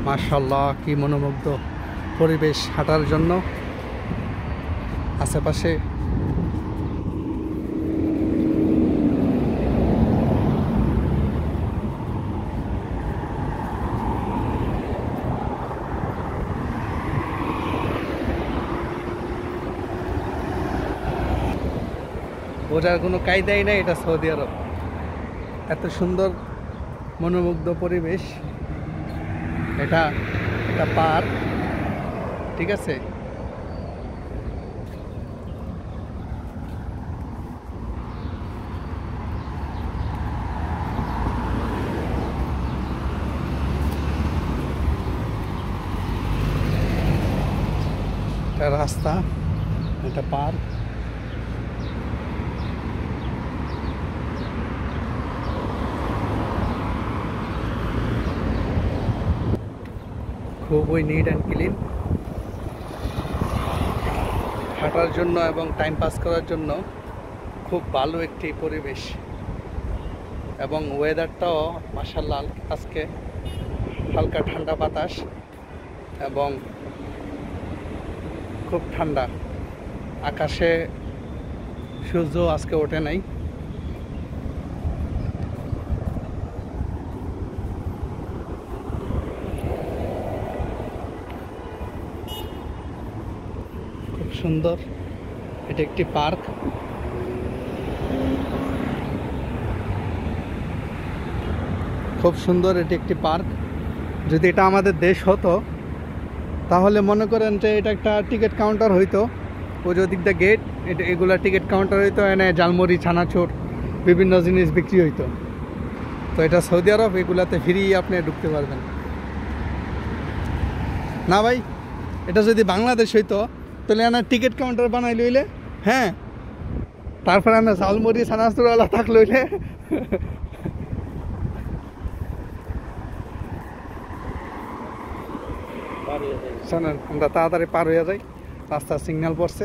মাশাআল্লাহ, কি মনোমুগ্ধ পরিবেশ হাঁটার জন্য। আশেপাশে বোঝার কোনো কায়দাই নাই, এটা সৌদি আরব। এত সুন্দর মনোমুগ্ধ পরিবেশ। এটা একটা পার্ক, ঠিক আছে। এটা রাস্তা, এটা পার্ক। খুবই নিট অ্যান্ড ক্লিন। হাঁটার জন্য এবং টাইম পাস করার জন্য খুব ভালো একটি পরিবেশ। এবং ওয়েদারটাও মাশাআল্লাহ, আজকে হালকা ঠান্ডা বাতাস এবং খুব ঠান্ডা। আকাশে সূর্য আজকে ওঠে নাই। খুব সুন্দর, এটা একটি পার্ক। খুব সুন্দর, এটি একটি পার্ক। যদি এটা আমাদের দেশ হতো তাহলে মনে করেন যে এটা একটা টিকিট কাউন্টার হইতো। ওই যে দিকটা গেট, এটা এগুলা টিকিট কাউন্টার হইতো। এনে জালমুড়ি, ছানাচুর, বিভিন্ন জিনিস বিক্রি হইতো। তো এটা সৌদি আরব, এগুলাতে ফ্রি আপনি ঢুকতে পারবেন না ভাই। এটা যদি বাংলাদেশ হইতো তাহলে এনে টিকিট কাউন্টার বানাই লইলে, হ্যাঁ, তারপরে এনে ঝালমুড়ি, ছানাচুরওয়ালা থাক লইলে। শোনেন, আমরা তাড়াতাড়ি পার হয়ে যাই, রাস্তার সিগন্যাল পড়ছে।